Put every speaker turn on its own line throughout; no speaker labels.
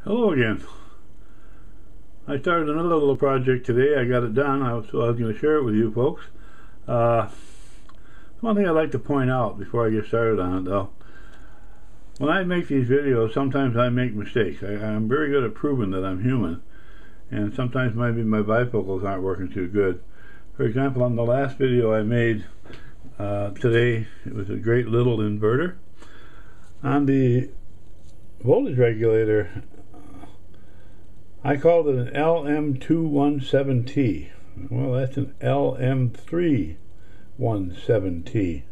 Hello again. I started another little project today. I got it done, so I was going to share it with you folks. One thing I'd like to point out before I get started on it though, when I make these videos, sometimes I make mistakes. I'm very good at proving that I'm human, and sometimes maybe my bifocals aren't working too good. For example, on the last video I made today, it was a great little inverter. On the voltage regulator, I called it an LM217T. Well, that's an LM317T,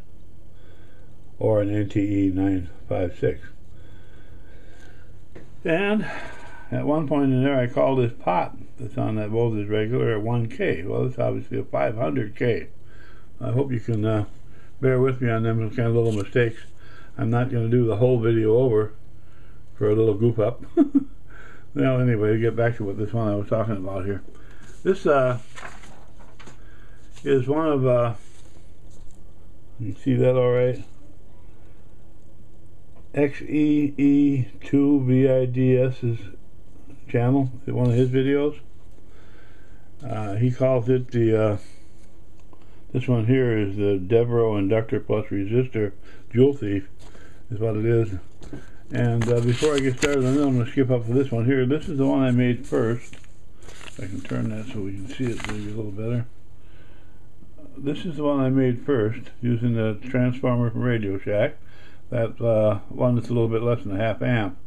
or an NTE956. And at one point in there, I called this pot that's on that voltage regulator at 1K. Well, it's obviously a 500K. I hope you can bear with me on them kind of little mistakes. I'm not going to do the whole video over for a little goof up. Well, anyway, to get back to what this one I was talking about here. This is one of, you see that all right? Xee2vids' channel, one of his videos. He calls it the, this one here is the Devro inductor plus resistor Joule thief, is what it is. And before I get started on that, I'm going to skip up to this one here. This is the one I made first. I can turn that so we can see it maybe a little better. This is the one I made first using the transformer from Radio Shack. That one that's a little bit less than a half amp.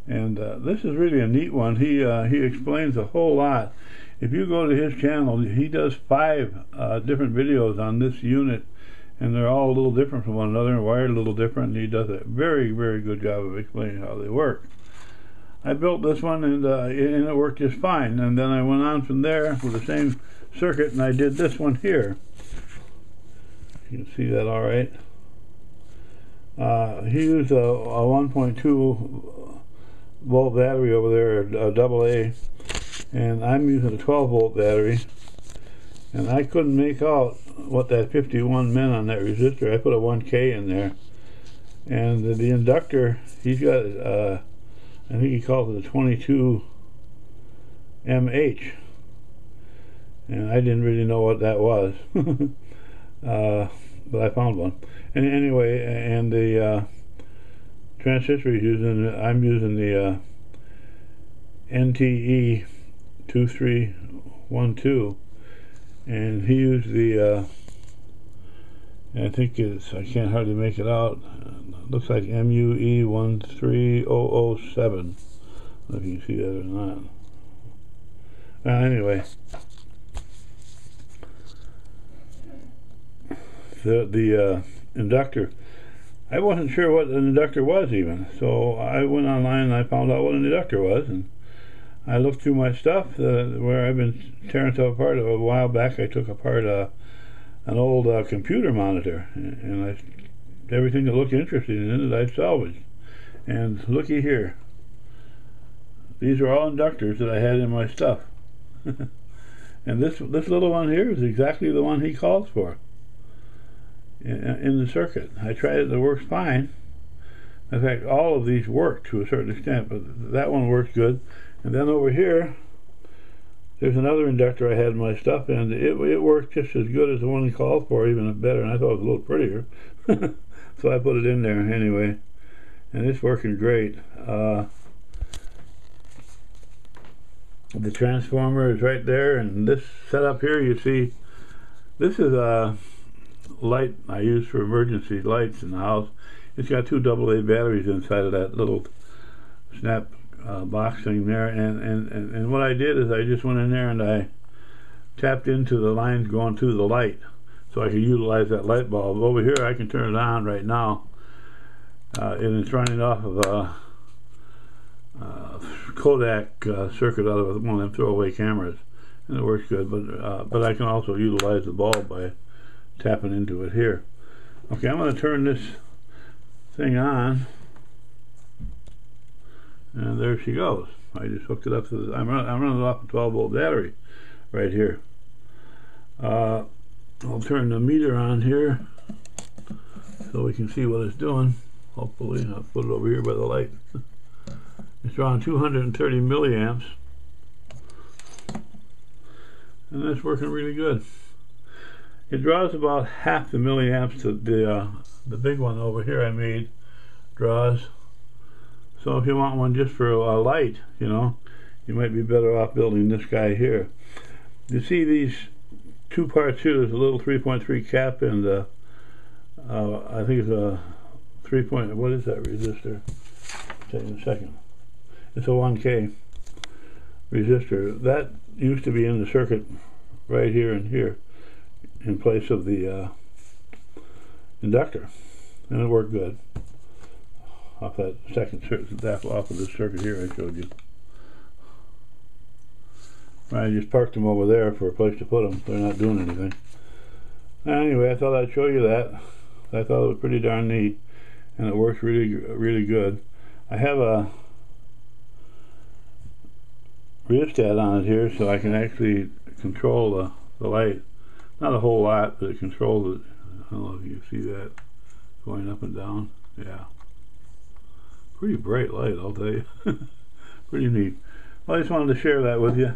And this is really a neat one. He explains a whole lot. If you go to his channel, he does 5 different videos on this unit, and they're all a little different from one another and wired a little different, and he does a very, very good job of explaining how they work. I built this one, and it worked just fine, and then I went on from there with the same circuit, and I did this one here. You can see that all right. He used a 1.2 volt battery over there, a AA, and I'm using a 12 volt battery, and I couldn't make out what that 51 meant on that resistor. I put a 1K in there, and the inductor, he's got I think he calls it a 22 mH, and I didn't really know what that was. But I found one. And anyway, and the transistor he's using, I'm using the NTE2312, and he used the I think it's, I can't hardly make it out, looks like MUE13007. I don't know if you can see that or not. Anyway, the inductor, I wasn't sure what an inductor was even, so I went online and I found out what an inductor was, and I looked through my stuff where I've been tearing stuff apart. A while back I took apart an old computer monitor, and everything that looked interesting in it I salvaged. And looky here, these are all inductors that I had in my stuff. And this little one here is exactly the one he calls for in the circuit. I tried it, it works fine. In fact, all of these work to a certain extent, but that one works good. And then over here, there's another inductor I had in my stuff, and it worked just as good as the one he called for, even better, and I thought it was a little prettier. So I put it in there anyway, and it's working great. The transformer is right there, and this setup here, you see, this is a light I use for emergency lights in the house. It's got 2 AA batteries inside of that little snap box thing there, and what I did is I just went in there and I tapped into the lines going to the light so I could utilize that light bulb. Over here I can turn it on right now, and it's running off of a Kodak circuit out of one of them throwaway cameras, and it works good, but I can also utilize the bulb by tapping into it here. Okay, I'm going to turn this thing on, and there she goes. I just hooked it up to the, I'm running it off a 12 volt battery right here. I'll turn the meter on here so we can see what it's doing. Hopefully, I'll put it over here by the light. It's drawing 230 milliamps, and that's working really good. It draws about half the milliamps that the big one over here I made draws. So if you want one just for a light, you know, you might be better off building this guy here. You see these two parts here. There's a little 3.3 cap and I think it's a 3. What is that resistor? I'll tell you in a second. It's a 1K resistor. That used to be in the circuit right here and here in place of the inductor, and it worked good off that second circuit, off of this circuit here I showed you. I just parked them over there for a place to put them. They're not doing anything. Anyway, I thought I'd show you that. I thought it was pretty darn neat, and it works really good. I have a rheostat on it here, so I can actually control the light. Not a whole lot, but it controls it. I don't know if you see that going up and down. Yeah, pretty bright light, I'll tell you. Pretty neat. Well, I just wanted to share that with you.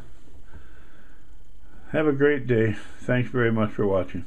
Have a great day. Thanks very much for watching.